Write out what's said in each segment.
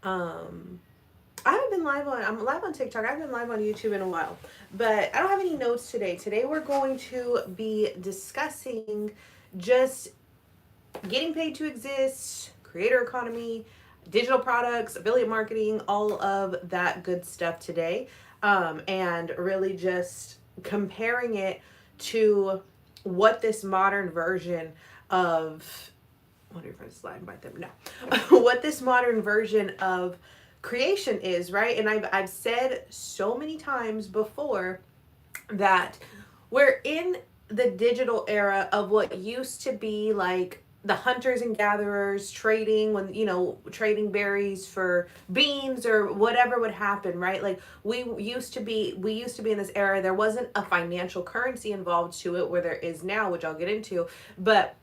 Um, I haven't been live on. I'm live on TikTok. I haven't been live on YouTube in a while, but I don't have any notes today. Today we're going to be discussing just getting paid to exist, creator economy, digital products, affiliate marketing, all of that good stuff today, and really just comparing it to what this modern version of I wonder if I slide by them. No, what this modern version of creation is, right? And I've said so many times before that we're in the digital era of what used to be like the hunters and gatherers trading when trading berries for beans or whatever would happen, right? Like we used to be in this era. There wasn't a financial currency involved to it where there is now, which I'll get into, but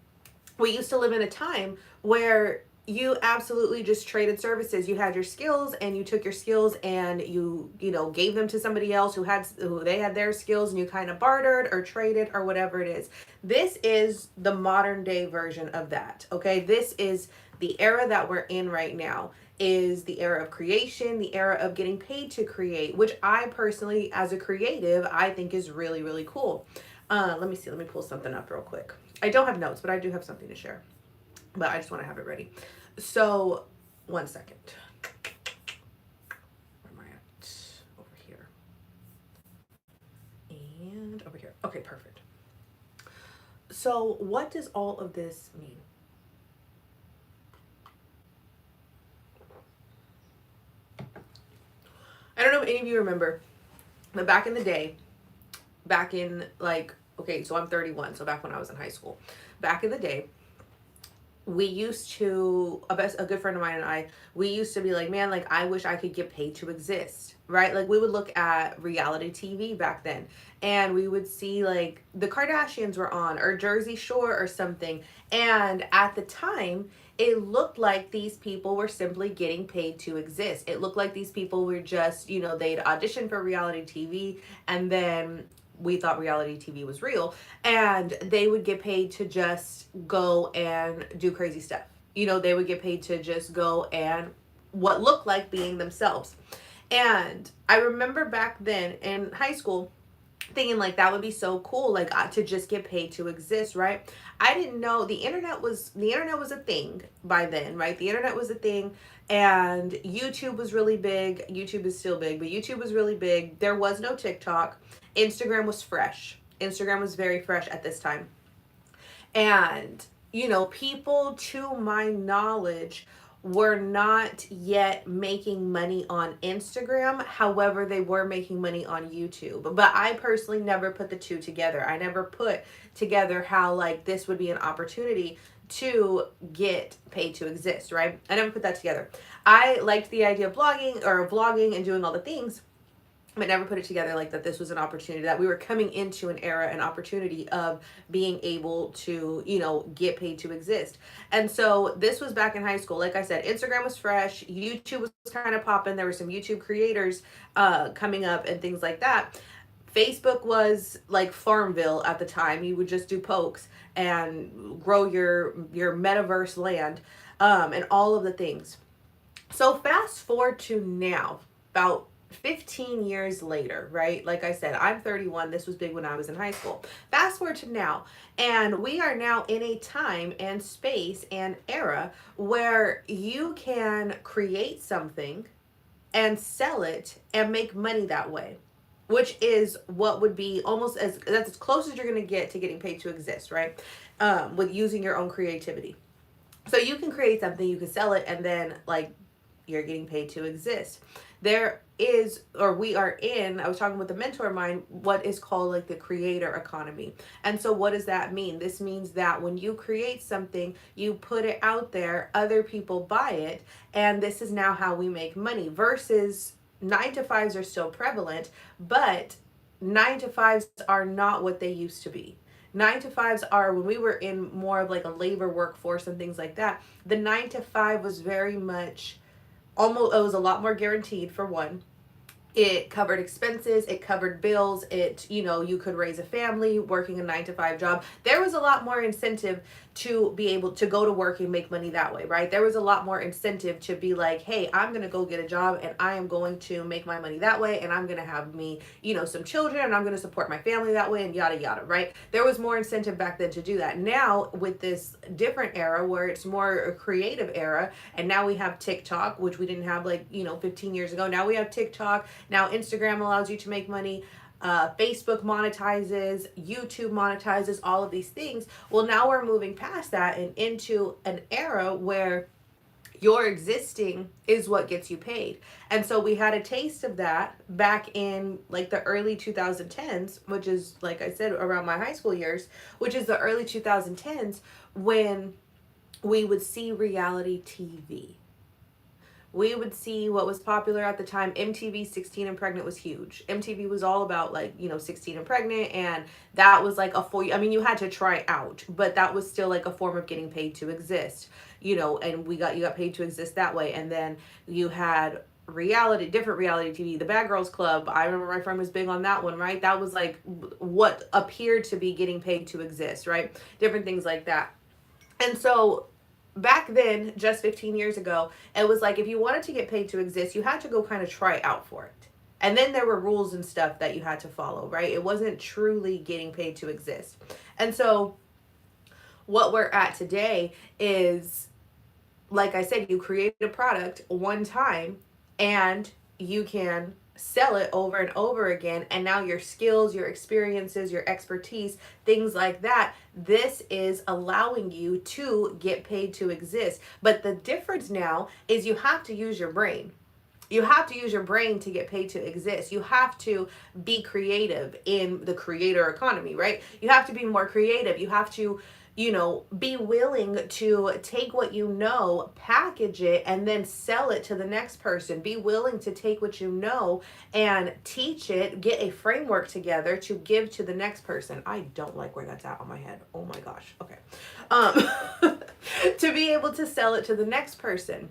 we used to live in a time where you absolutely just traded services. You had your skills and you took your skills and you gave them to somebody else who they had their skills, and you kind of bartered or traded or whatever it is. This is the modern day version of that. Okay? This is the era that we're in right now, is the era of creation, the era of getting paid to create, which I personally, as a creative, I think is really, really cool. Let me see. Let me pull something up real quick. I don't have notes, but I do have something to share. But I just want to have it ready. So, one second. Where am I at? Over here. And over here. Okay, perfect. So, what does all of this mean? I don't know if any of you remember, but back in the day, back in like, okay, so I'm 31, so back when I was in high school, back in the day, we used to a good friend of mine and I, we used to be like, man, like I wish I could get paid to exist, right? Like we would look at reality TV back then, and we would see like the Kardashians were on, or Jersey Shore or something, and at the time it looked like these people were simply getting paid to exist. It looked like these people were just, they'd audition for reality TV, and then we thought reality TV was real, and they would get paid to just go and do crazy stuff. They would get paid to just go and what looked like being themselves. And I remember back then in high school thinking like that would be so cool, like to just get paid to exist, right? I didn't know the internet was a thing by then, right? The internet was a thing, and YouTube was really big. YouTube is still big, but YouTube was really big. There was no TikTok. Instagram was fresh. Instagram was very fresh at this time. And, people, to my knowledge, were not yet making money on Instagram. However, they were making money on YouTube. But I personally never put the two together. I never put together how, like, this would be an opportunity to get paid to exist, right? I never put that together. I liked the idea of blogging or vlogging and doing all the things, but never put it together like that this was an opportunity, that we were coming into an era, an opportunity of being able to get paid to exist. And so this was back in high school. Like I said, Instagram was fresh, YouTube was kind of popping, there were some YouTube creators coming up and things like that. Facebook was like Farmville at the time. You would just do pokes and grow your metaverse land, and all of the things. So fast forward to now, about 15 years later, right? Like I said, I'm 31. This was big when I was in high school. Fast forward to now, and we are now in a time and space and era where you can create something and sell it and make money that way, which is what would be almost that's as close as you're going to get to getting paid to exist, right? With using your own creativity. So you can create something, you can sell it, and then like you're getting paid to exist. There is, or we are in, I was talking with a mentor of mine, what is called like the creator economy. And so what does that mean? This means that when you create something, you put it out there, other people buy it, and this is now how we make money. Versus 9 to 5s are still prevalent, but 9 to 5s are not what they used to be. 9 to 5s are when we were in more of like a labor workforce and things like that. The 9 to 5 was very much almost, it was a lot more guaranteed for one. It covered expenses, it covered bills, it, you know, you could raise a family working a 9 to 5 job. There was a lot more incentive to be able to go to work and make money that way, right? There was a lot more incentive to be like, hey, I'm going to go get a job and I am going to make my money that way, and I'm going to have me, you know, some children, and I'm going to support my family that way, and yada yada, right? There was more incentive back then to do that. Now with this different era where it's more a creative era, and now we have TikTok, which we didn't have like, you know, 15 years ago. Now we have TikTok. Now Instagram allows you to make money. Facebook monetizes, YouTube monetizes, all of these things. Well, now we're moving past that and into an era where your existing is what gets you paid. And so we had a taste of that back in like the early 2010s, which is, like I said, around my high school years, which is the early 2010s, when we would see reality TV. We would see what was popular at the time. MTV 16 and Pregnant was huge. MTV was all about, like, you know, 16 and Pregnant, and that was like I mean, you had to try out, but that was still like a form of getting paid to exist, you know, and you got paid to exist that way. And then you had different reality TV, the Bad Girls Club. I remember my friend was big on that one, right? That was like what appeared to be getting paid to exist, right? Different things like that. And so back then, just 15 years ago, it was like if you wanted to get paid to exist, you had to go kind of try out for it. And then there were rules and stuff that you had to follow, right? It wasn't truly getting paid to exist. And so what we're at today is, like I said, you create a product one time and you can sell it over and over again. And now your skills, your experiences, your expertise, things like that, this is allowing you to get paid to exist. But the difference now is you have to use your brain. You have to use your brain to get paid to exist. You have to be creative in the creator economy, right? You have to be more creative. You have to, you know, be willing to take what you know, package it, and then sell it to the next person. Be willing to take what you know and teach it, get a framework together to give to the next person. I don't like where that's at on my head. Oh my gosh. Okay. To be able to sell it to the next person,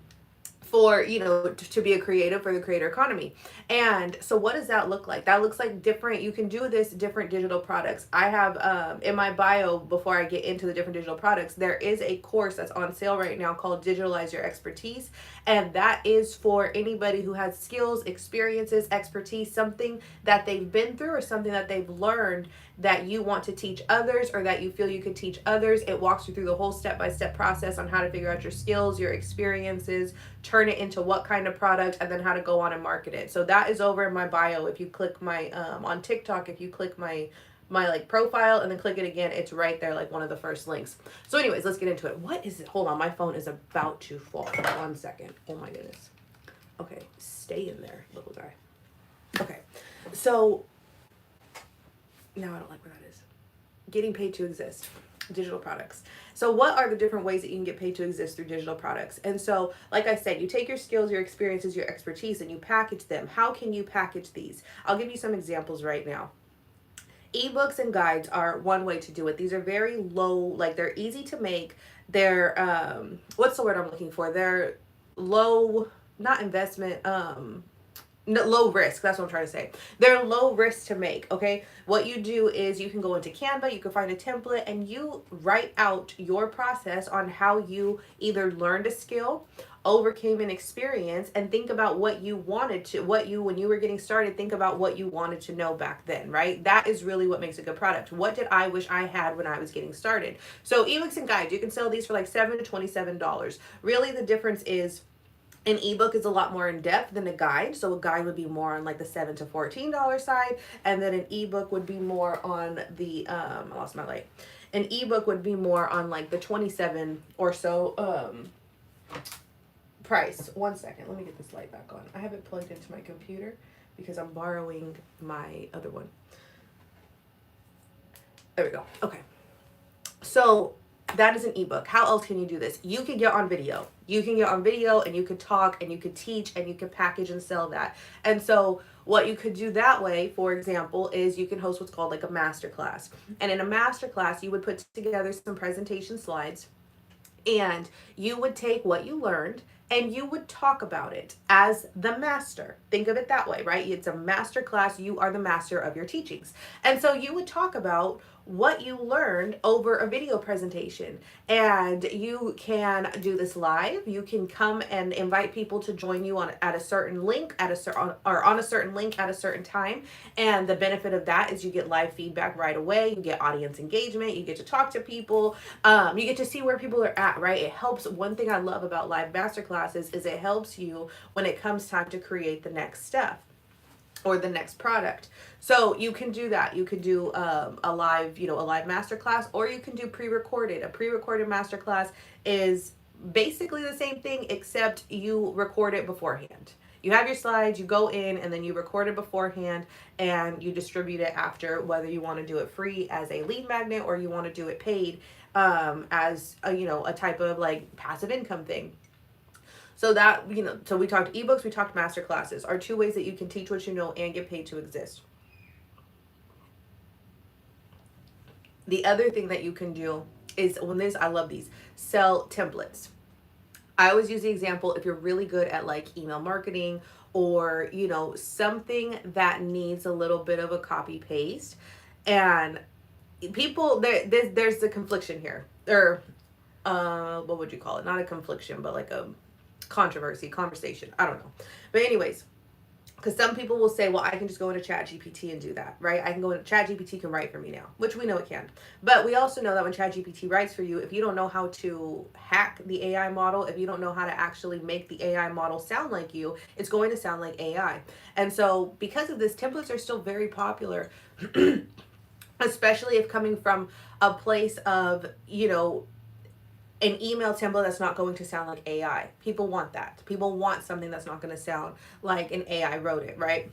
for, you know, to be a creative for the creator economy. And so what does that look like? That looks like different, you can do this different digital products. I have in my bio, before I get into the different digital products, there is a course that's on sale right now called Digitalize Your Expertise, and that is for anybody who has skills, experiences, expertise, something that they've been through or something that they've learned that you want to teach others, or that you feel you could teach others. It walks you through the whole step-by-step process on how to figure out your skills, your experiences, turn it into what kind of product, and then how to go on and market it. So that is over in my bio. If you click my on TikTok, if you click my like profile and then click it again, it's right there, like one of the first links. So anyways, let's get into it. What is it? Hold on, my phone is about to fall. 1 second. Oh my goodness. Okay, stay in there, little guy. Okay, so now I don't like where that is. Getting paid to exist. Digital products. So what are the different ways that you can get paid to exist through digital products? And so, like I said, you take your skills, your experiences, your expertise, and you package them. How can you package these? I'll give you some examples right now. Ebooks and guides are one way to do it. These are very low, like they're easy to make. They're what's the word I'm looking for? They're low, not investment, no, low risk. That's what I'm trying to say. They're low risk to make. Okay, what you do is you can go into Canva, you can find a template, and you write out your process on how you either learned a skill, overcame an experience, and think about what you wanted to, when you were getting started, think about what you wanted to know back then, right? That is really what makes a good product. What did I wish I had when I was getting started? So ebooks and guides, you can sell these for like $7 to $27. Really, the difference is an ebook is a lot more in depth than a guide. So a guide would be more on like the $7 to $14 side, and then an ebook would be more on the I lost my light. An ebook would be more on like the 27 or so price. 1 second, let me get this light back on. I have it plugged into my computer because I'm borrowing my other one. There we go. Okay. So that is an ebook. How else can you do this? You can get on video. You can get on video and you could talk and you could teach and you could package and sell that. And so what you could do that way, for example, is you can host what's called like a masterclass. And in a masterclass, you would put together some presentation slides, and you would take what you learned and you would talk about it as the master. Think of it that way, right? It's a master class. You are the master of your teachings. And so you would talk about what you learned over a video presentation. And you can do this live. You can come and invite people to join you on at a certain link at a certain or on a certain link at a certain time. And the benefit of that is you get live feedback right away. You get audience engagement. You get to talk to people. You get to see where people are at, right? It helps. One thing I love about live masterclasses is it helps you when it comes time to create the next step or the next product. So you can do that. You can do a live, a live masterclass, or you can do pre-recorded. A pre-recorded masterclass is basically the same thing, except you record it beforehand. You have your slides, you go in, and then you record it beforehand, and you distribute it after, whether you want to do it free as a lead magnet or you want to do it paid as a type of like passive income thing. So that, so we talked ebooks, we talked master classes are two ways that you can teach what you know and get paid to exist. The other thing that you can do is I love these, sell templates. I always use the example, if you're really good at like email marketing or, something that needs a little bit of a copy paste, and people, there's the confliction here, or what would you call it? Not a confliction, but like a conversation. I don't know. But anyways, because some people will say, well, I can just go into ChatGPT and do that, right? I can go into ChatGPT can write for me now, which we know it can. But we also know that when ChatGPT writes for you, if you don't know how to hack the AI model, if you don't know how to actually make the AI model sound like you, it's going to sound like AI. And so because of this, templates are still very popular, especially if coming from a place of, an email template that's not going to sound like AI. People want that. People want something that's not going to sound like an AI wrote it, right?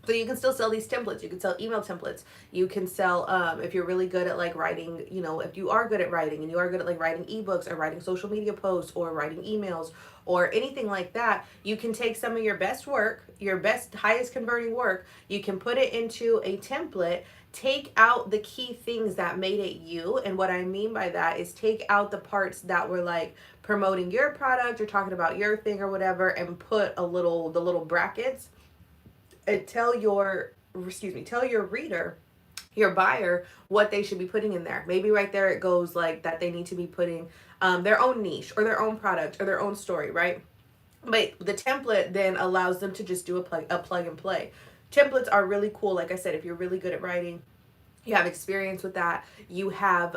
So you can still sell these templates. You can sell email templates. You can sell, if you're really good at like writing, if you are good at writing and you are good at like writing ebooks or writing social media posts or writing emails or anything like that, you can take some of your best work, your best, highest converting work, you can put it into a template, take out the key things that made it you. And what I mean by that is take out the parts that were like promoting your product or talking about your thing or whatever, and put the little brackets and tell your reader, your buyer, what they should be putting in there. Maybe right there it goes like that they need to be putting their own niche or their own product or their own story, right? But the template then allows them to just do a plug and play. Templates are really cool. Like I said, if you're really good at writing, you have experience with that, you have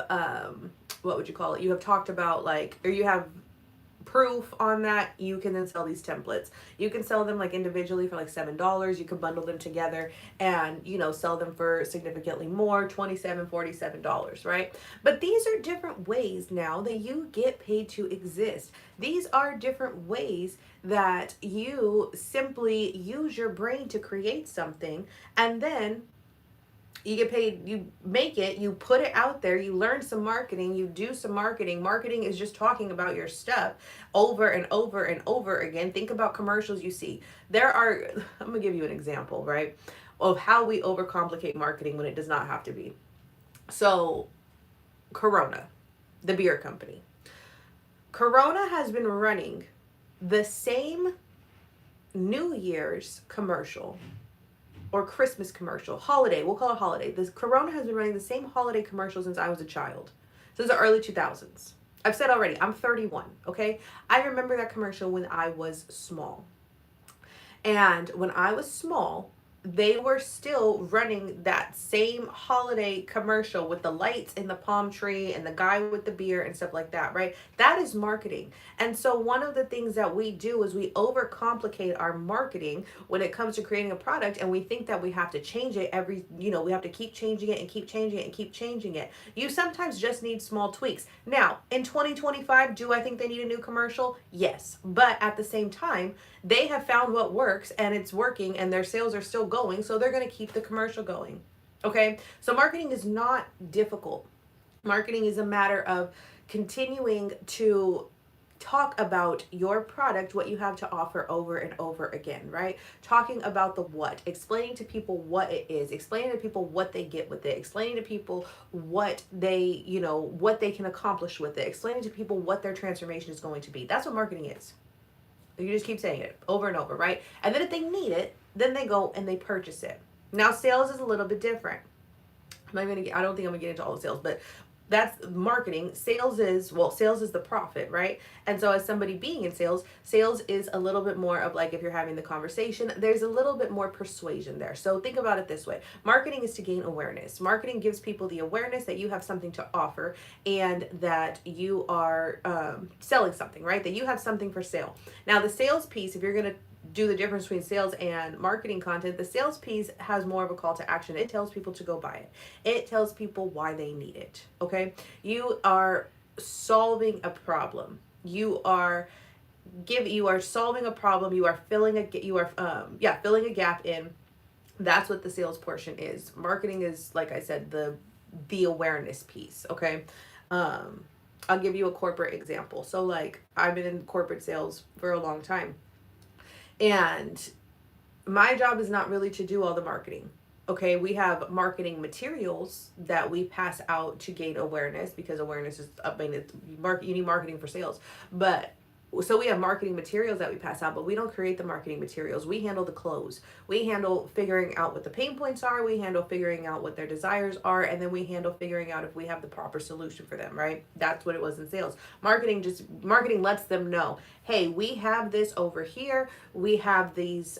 what would you call it? You have talked about like, or you have proof on that, you can then sell these templates. You can sell them like individually for like $7. You can bundle them together and sell them for significantly more, $27, $47, right? But these are different ways now that you get paid to exist. These are different ways that you simply use your brain to create something, and then you get paid, you make it, you put it out there, you learn some marketing, you do some marketing. Marketing is just talking about your stuff over and over and over again. Think about commercials you see. I'm gonna give you an example, right, of how we overcomplicate marketing when it does not have to be. So Corona, the beer company, Corona has been running the same New Year's commercial or Christmas commercial, holiday, we'll call it holiday. This Corona has been running the same holiday commercial since I was a child, since the early 2000s. I've said already, I'm 31, okay? I remember that commercial when I was small. And when I was small, they were still running that same holiday commercial with the lights and the palm tree and the guy with the beer and stuff like that, right? That is marketing. And so one of the things that we do is we overcomplicate our marketing when it comes to creating a product, and we think that we have to change it we have to keep changing it and keep changing it and keep changing it. You sometimes just need small tweaks. Now, in 2025, do I think they need a new commercial? Yes. But at the same time, they have found what works and it's working and their sales are still going, so they're going to keep the commercial going. Okay? So marketing is not difficult. Marketing is a matter of continuing to talk about your product, what you have to offer over and over again, right? Talking about the what, explaining to people what it is, explaining to people what they get with it, explaining to people what they, what they can accomplish with it, explaining to people what their transformation is going to be. That's what marketing is. You just keep saying it over and over, right? And then if they need it, then they go and they purchase it. Now, sales is a little bit different. I don't think I'm gonna get into all the sales, but that's marketing. Sales is the profit, right? And so as somebody being in sales, sales is a little bit more of like, if you're having the conversation, there's a little bit more persuasion there. So think about it this way. Marketing is to gain awareness. Marketing gives people the awareness that you have something to offer and that you are selling something, right? That you have something for sale. Now the sales piece, if you're going to do the difference between sales and marketing content, the sales piece has more of a call to action. It tells people to go buy it. It tells people why they need it. Okay? You are solving a problem. You are solving a problem. You are filling filling a gap in. That's what the sales portion is. Marketing is, like I said, the awareness piece, okay? I'll give you a corporate example. So like I've been in corporate sales for a long time. And my job is not really to do all the marketing. Okay, we have marketing materials that we pass out to gain awareness, because awareness is, I mean, you need marketing for sales. But so we have marketing materials that we pass out, but we don't create the marketing materials. We handle the close. We handle figuring out what the pain points are. We handle figuring out what their desires are. And then we handle figuring out if we have the proper solution for them, right? That's what it was in sales. Marketing lets them know, hey, we have this over here. We have these,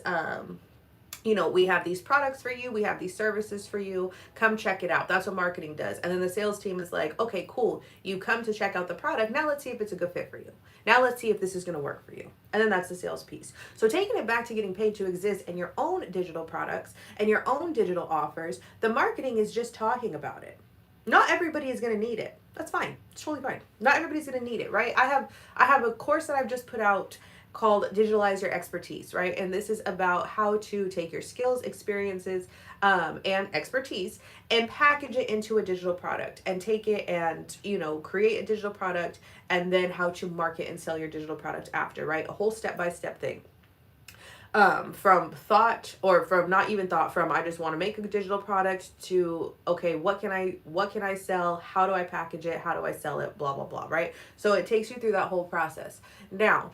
we have these products for you, we have these services for you, come check it out. That's what marketing does. And then the sales team is like, okay, cool, you come to check out the product, now let's see if it's a good fit for you. Now let's see if this is going to work for you. And then that's the sales piece. So taking it back to getting paid to exist in your own digital products and your own digital offers, the marketing is just talking about it. Not everybody is going to need it. That's fine. It's totally fine. Not everybody's going to need it, right? I have a course that I've just put out called Digitalize Your Expertise, right? And this is about how to take your skills, experiences, and expertise and package it into a digital product and take it and, create a digital product, and then how to market and sell your digital product after, right? A whole step-by-step thing. From thought, or from not even thought, from I just want to make a digital product, to okay, what can I sell, how do I package it, how do I sell it, blah blah blah, right? So it takes you through that whole process. Now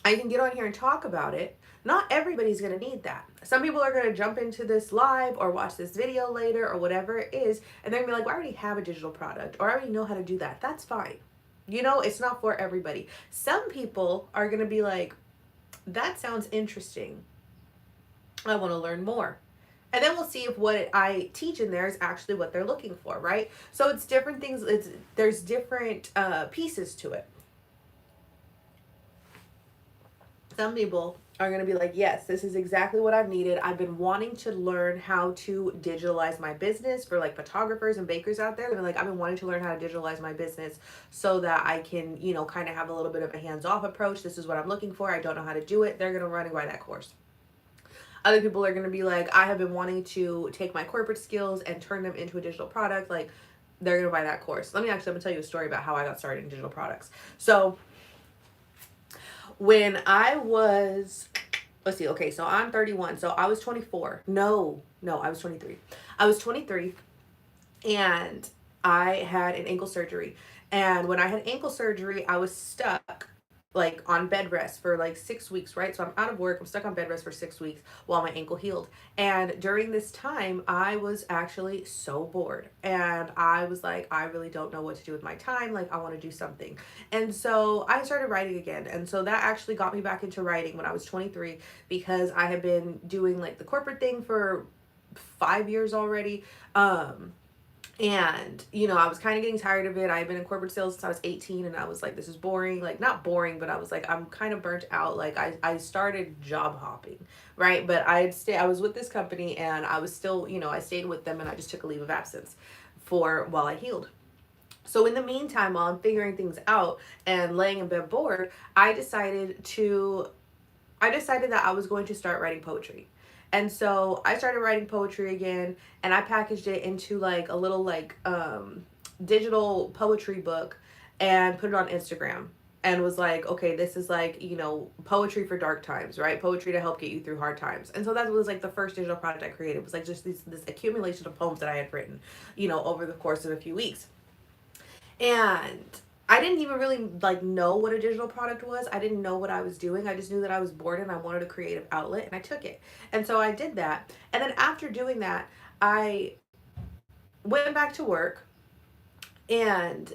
I can get on here and talk about it. Not everybody's going to need that. Some people are going to jump into this live or watch this video later or whatever it is, and they're going to be like, well, I already have a digital product, or I already know how to do that. That's fine. It's not for everybody. Some people are going to be like, that sounds interesting. I want to learn more. And then we'll see if what I teach in there is actually what they're looking for, right? So it's different things. There's different pieces to it. Some people are going to be like, yes, this is exactly what I've needed. I've been wanting to learn how to digitalize my business. For like photographers and bakers out there, they're like, I've been wanting to learn how to digitalize my business so that I can, kind of have a little bit of a hands-off approach. This is what I'm looking for. I don't know how to do it. They're going to run and buy that course. Other people are going to be like, I have been wanting to take my corporate skills and turn them into a digital product. Like, they're going to buy that course. I'm going to tell you a story about how I got started in digital products. So when I was, let's see, okay, so I'm 31, so I was 24. No, I was 23. I was 23, and I had an ankle surgery. And when I had ankle surgery, I was stuck like on bed rest for like 6 weeks, right? So I'm out of work, I'm stuck on bed rest for 6 weeks while my ankle healed. And during this time, I was actually so bored. And I was like, I really don't know what to do with my time. Like, I want to do something. And so I started writing again. And so that actually got me back into writing when I was 23, because I had been doing like the corporate thing for 5 years already. And, I was kind of getting tired of it. I had been in corporate sales since I was 18, and I was like, this is boring. Like, not boring, but I was like, I'm kind of burnt out. Like, I started job hopping, right? But I was with this company, and I was still, I stayed with them, and I just took a leave of absence while I healed. So in the meantime, while I'm figuring things out and laying in bed bored, I decided that I was going to start writing poetry. And so I started writing poetry again, and I packaged it into like a little digital poetry book and put it on Instagram, and was like, okay, this is like, poetry for dark times, right? Poetry to help get you through hard times. And so that was like the first digital product I created. It was like just this accumulation of poems that I had written, over the course of a few weeks. And I didn't even really like know what a digital product was. I didn't know what I was doing. I just knew that I was bored and I wanted a creative outlet, and I took it. And so I did that. And then after doing that, I went back to work, and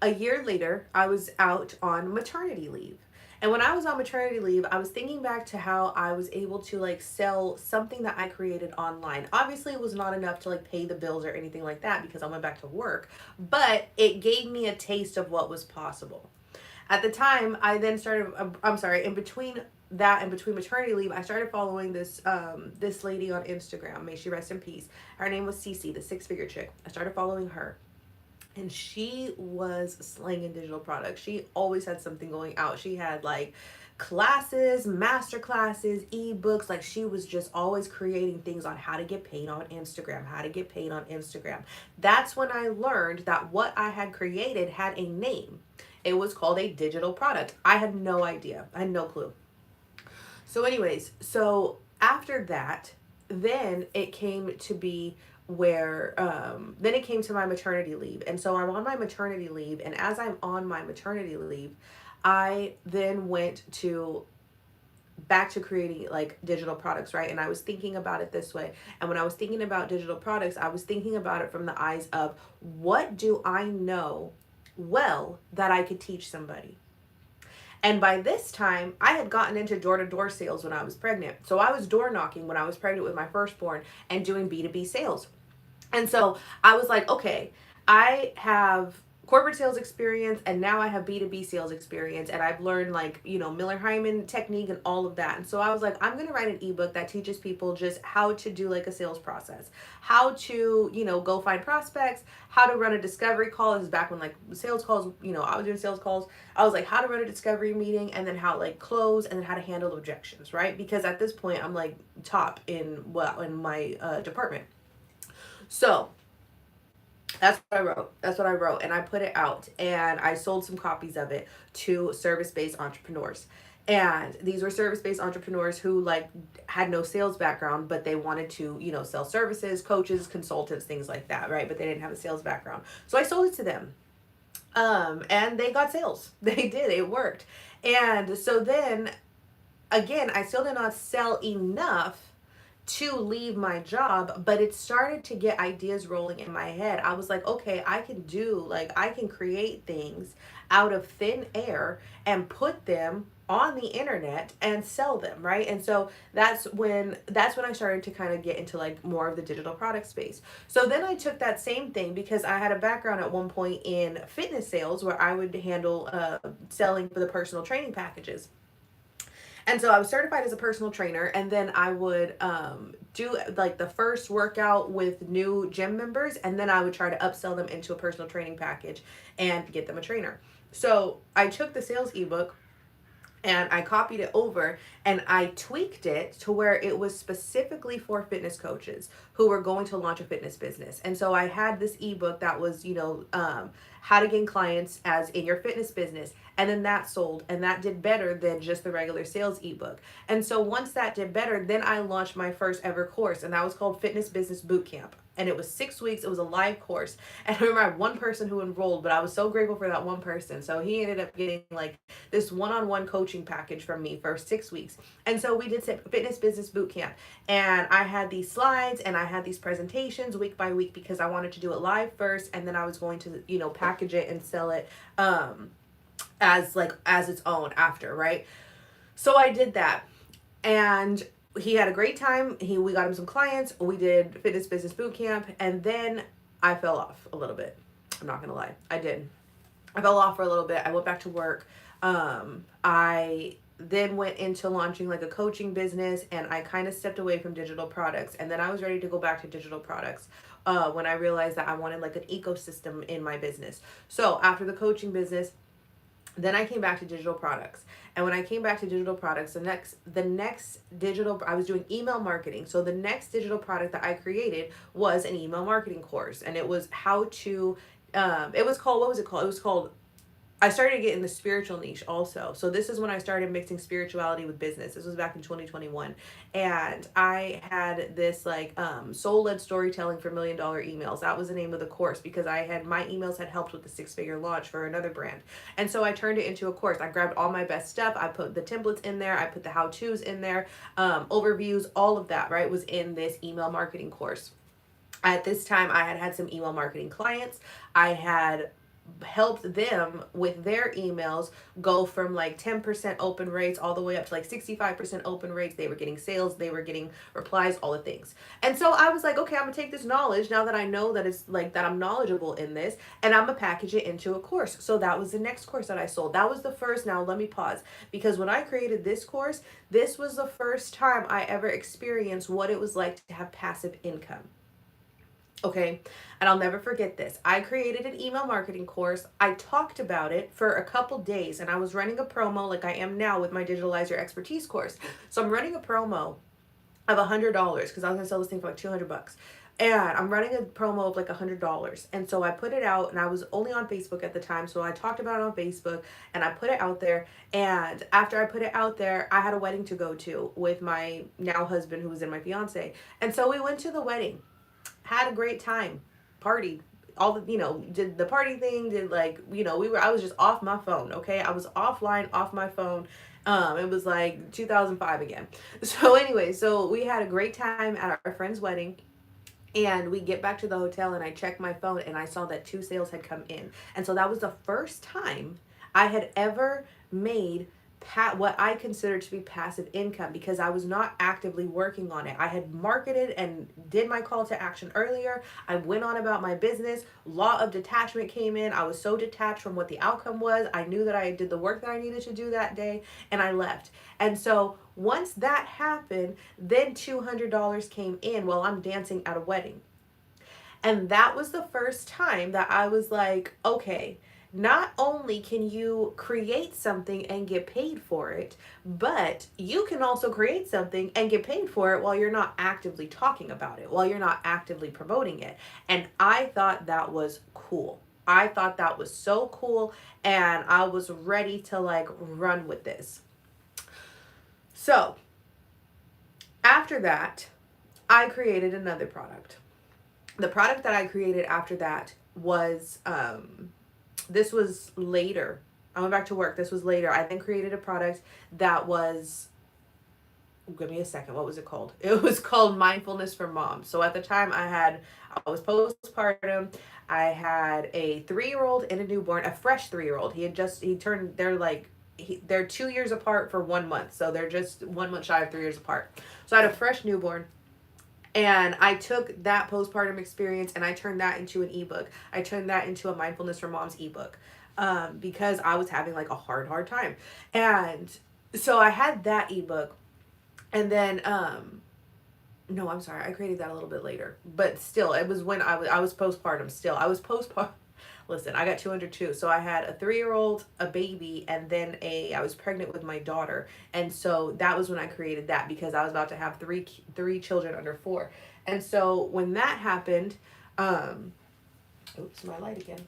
a year later, I was out on maternity leave. And when I was on maternity leave, I was thinking back to how I was able to like sell something that I created online. Obviously, it was not enough to like pay the bills or anything like that because I went back to work, but it gave me a taste of what was possible. At the time, I then started, I'm sorry, in between that and between maternity leave, I started following this lady on Instagram. May she rest in peace. Her name was Cece, the six figure chick. I started following her, and she was slanging digital products. She always had something going out. She had like classes, master classes, ebooks. Like she was just always creating things on how to get paid on Instagram, how to get paid on Instagram. That's when I learned that what I had created had a name. It was called a digital product. I had no idea. I had no clue. So, anyways, so after that, then it came to be where then it came to my maternity leave. And so I'm on my maternity leave, and as I'm on my maternity leave, I then went to back to creating like digital products, right? And I was thinking about it this way. And when I was thinking about digital products, I was thinking about it from the eyes of what do I know well that I could teach somebody. And by this time, I had gotten into door to door sales when I was pregnant. So I was door knocking when I was pregnant with my firstborn and doing B2B sales. And so I was like, okay, I have corporate sales experience and now I have B2B sales experience, and I've learned like, Miller Hyman technique and all of that. And so I was like, I'm going to write an ebook that teaches people just how to do like a sales process, how to, go find prospects, how to run a discovery call. This is back when like sales calls, I was doing sales calls. I was like, how to run a discovery meeting, and then how like close, and then how to handle objections, right? Because at this point I'm like top in my department. So that's what I wrote. That's what I wrote. And I put it out, and I sold some copies of it to service based entrepreneurs. And these were service based entrepreneurs who like had no sales background, but they wanted to, sell services, coaches, consultants, things like that, right? But they didn't have a sales background. So I sold it to them. And they got sales. They did. It worked. And so then again, I still did not sell enough to leave my job, but it started to get ideas rolling in my head. I was like, okay, I can create things out of thin air and put them on the internet and sell them, right? And so that's when I started to kind of get into like more of the digital product space. So then I took that same thing because I had a background at one point in fitness sales where I would handle selling for the personal training packages. And so I was certified as a personal trainer, and then I would do like the first workout with new gym members, and then I would try to upsell them into a personal training package and get them a trainer. So I took the sales ebook and I copied it over and I tweaked it to where it was specifically for fitness coaches who were going to launch a fitness business. And so I had this ebook that was, how to gain clients as in your fitness business. And then that sold, and that did better than just the regular sales ebook. And so once that did better, then I launched my first ever course, and that was called Fitness Business Bootcamp. And it was 6 weeks. It was a live course. And I remember I had one person who enrolled, but I was so grateful for that one person. So he ended up getting like this one-on-one coaching package from me for 6 weeks. And so we did Fitness Business Bootcamp. And I had these slides and I had these presentations week by week because I wanted to do it live first. And then I was going to, package it and sell it as its own after, right? So I did that. And he had a great time. We got him some clients. We did Fitness Business Bootcamp, and then I fell off a little bit. I'm not gonna lie, I did. I fell off for a little bit. I went back to work. I then went into launching like a coaching business, and I kind of stepped away from digital products. And then I was ready to go back to digital products when I realized that I wanted like an ecosystem in my business. So after the coaching business, then I came back to digital products. And when I came back to digital products, the next digital, I was doing email marketing. So the next digital product that I created was an email marketing course. And it was how to, it was called, what was it called? It was called I started getting the spiritual niche also. So this is when I started mixing spirituality with business. This was back in 2021. And I had this like soul-led storytelling for $1 million emails. That was the name of the course because I had my emails had helped with the six-figure launch for another brand. And so I turned it into a course. I grabbed all my best stuff. I put the templates in there. I put the how-tos in there, overviews, all of that, right, was in this email marketing course. At this time, I had had some email marketing clients. I had helped them with their emails go from like 10% open rates all the way up to like 65% open rates. They were getting sales, they were getting replies, all the things. And so I was like, okay, I'm gonna take this knowledge now that I know that it's like that I'm knowledgeable in this, and I'm gonna package it into a course. So that was the next course that I sold. That was the first. Now let me pause, because when I created this course, this was the first time I ever experienced what it was like to have passive income. Okay. And I'll never forget this. I created an email marketing course. I talked about it for a couple days, and I was running a promo like I am now with my Digitalize Your Expertise course. So I'm running a promo of $100 because I was gonna sell this thing for like $200. And I'm running a promo of like $100. And so I put it out, and I was only on Facebook at the time. So I talked about it on Facebook and I put it out there. And after I put it out there, I had a wedding to go to with my now husband, who was in my fiance. And so we went to the wedding, had a great time, partied, all the, did the party thing, did like, I was just off my phone. Okay. I was offline, off my phone. It was like 2005 again. So anyway, so we had a great time at our friend's wedding. And we get back to the hotel, and I checked my phone, and I saw that 2 sales had come in. And so that was the first time I had ever made what I considered to be passive income, because I was not actively working on it. I had marketed and did my call to action earlier. I went on about my business. Law of detachment came in. I was so detached from what the outcome was. I knew that I did the work that I needed to do that day, and I left. And so once that happened, then $200 came in while I'm dancing at a wedding. And that was the first time that I was like, okay, not only can you create something and get paid for it, but you can also create something and get paid for it while you're not actively talking about it, while you're not actively promoting it. And I thought that was cool. I thought that was so cool, and I was ready to like run with this. So after that, I created another product. The product that I created after that was this was later. I went back to work. This was later. I then created a product that was, give me a second, what was it called? It was called Mindfulness for Moms. So at the time I was postpartum. I had a 3-year-old and a newborn, a fresh 3-year-old. He turned, they're 2 years apart for 1 month. So they're just 1 month shy of 3 years apart. So I had a fresh newborn. And I took that postpartum experience and I turned that into an ebook. I turned that into a Mindfulness for Moms ebook, because I was having like a hard time. And so I had that ebook. And then, no, I'm sorry, I created that a little bit later. But still, it was when I was postpartum still. I was postpartum. Listen, I got 202. So I had a 3-year-old, a baby, and then I was pregnant with my daughter. And so that was when I created that, because I was about to have three children under 4. And so when that happened, oops, my light again.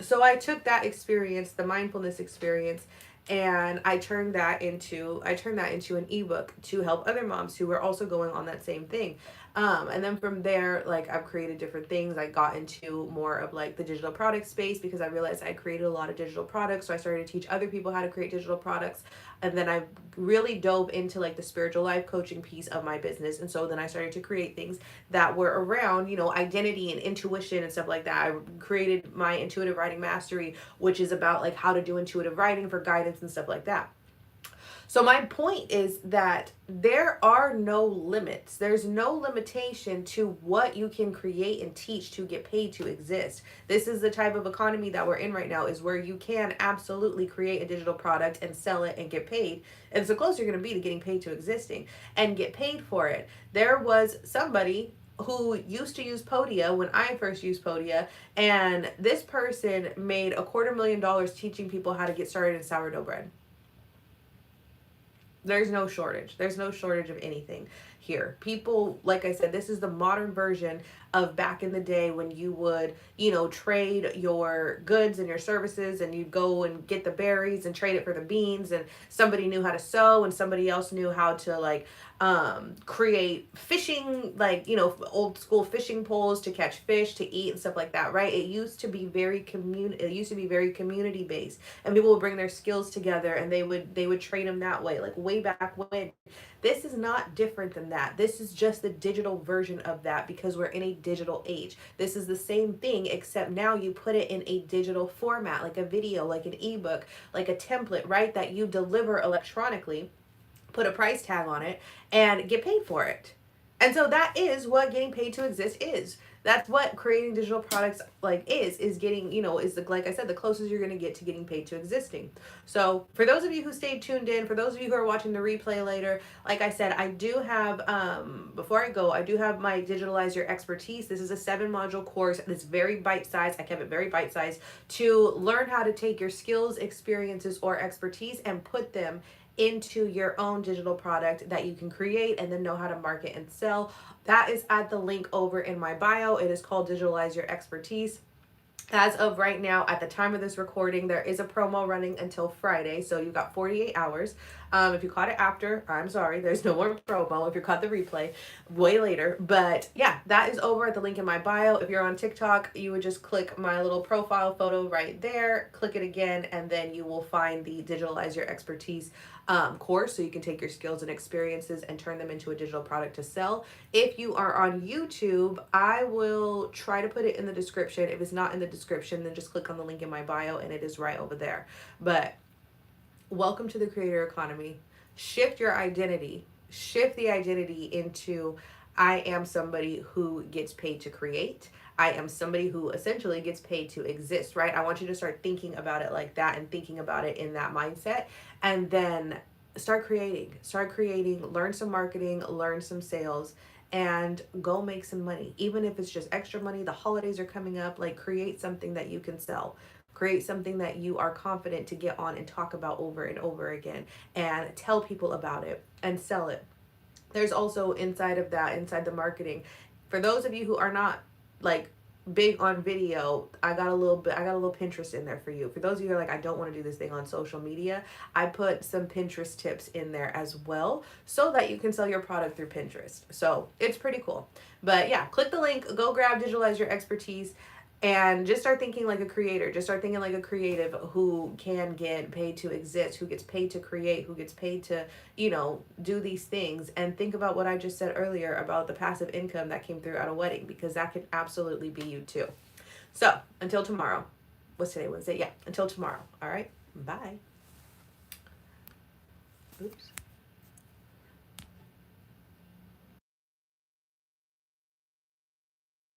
So I took that experience, the mindfulness experience, and I turned that into an ebook to help other moms who were also going on that same thing. And then from there, like, I've created different things. I got into more of like the digital product space because I realized I created a lot of digital products. So I started to teach other people how to create digital products. And then I really dove into like the spiritual life coaching piece of my business. And so then I started to create things that were around, identity and intuition and stuff like that. I created my Intuitive Writing Mastery, which is about like how to do intuitive writing for guidance and stuff like that. So my point is that there are no limits. There's no limitation to what you can create and teach to get paid to exist. This is the type of economy that we're in right now, is where you can absolutely create a digital product and sell it and get paid. And it's the closer you're going to be to getting paid to existing and get paid for it. There was somebody who used to use Podia when I first used Podia, and this person made $250,000 teaching people how to get started in sourdough bread. There's no shortage. There's no shortage of anything here. People, like I said, this is the modern version of back in the day when you would, you know, trade your goods and your services, and you'd go and get the berries and trade it for the beans, and somebody knew how to sew and somebody else knew how to like create fishing, like, you know, old school fishing poles to catch fish to eat and stuff like that, right? It used to be very community based, and people would bring their skills together and they would trade them that way, like way back when. This is not different than that. This is just the digital version of that, because we're in a digital age. This is the same thing, except now you put it in a digital format, like a video, like an ebook, like a template, right, that you deliver electronically, put a price tag on it, and get paid for it. And so that is what getting paid to exist is. That's what creating digital products like is getting, you know, is the, like I said, the closest you're going to get to getting paid to existing. So for those of you who stayed tuned in, for those of you who are watching the replay later, like I said, I do have, before I go, I do have my Digitalize Your Expertise. This is a 7-module course that's very bite-sized. I kept it very bite-sized to learn how to take your skills, experiences, or expertise and put them into your own digital product that you can create and then know how to market and sell. That is at the link over in my bio. It is called Digitalize Your Expertise. As of right now, at the time of this recording, there is a promo running until Friday, so you've got 48 hours. If you caught it after, I'm sorry, there's no more promo. If you caught the replay, way later. But yeah, that is over at the link in my bio. If you're on TikTok, you would just click my little profile photo right there, click it again, and then you will find the Digitalize Your Expertise course, so you can take your skills and experiences and turn them into a digital product to sell. If you are on YouTube, I will try to put it in the description. If it's not in the description, then just click on the link in my bio and it is right over there. But welcome to the creator economy. Shift your identity. Shift the identity into, I am somebody who gets paid to create. I am somebody who essentially gets paid to exist, right? I want you to start thinking about it like that and thinking about it in that mindset. And then start creating, learn some marketing, learn some sales, and go make some money. Even if it's just extra money, the holidays are coming up, like create something that you can sell. Create something that you are confident to get on and talk about over and over again and tell people about it and sell it. There's also inside of that, inside the marketing, for those of you who are not like big on video, I got a little Pinterest in there for you. For those of you who are like, I don't want to do this thing on social media, I put some Pinterest tips in there as well, so that you can sell your product through Pinterest. So it's pretty cool. But yeah, click the link, go grab Digitalize Your Expertise, and just start thinking like a creator. Just start thinking like a creative who can get paid to exist, who gets paid to create, who gets paid to, you know, do these things. And think about what I just said earlier about the passive income that came through at a wedding, because that could absolutely be you too. So until tomorrow. What's today? Wednesday? Yeah, until tomorrow. All right. Bye. Oops.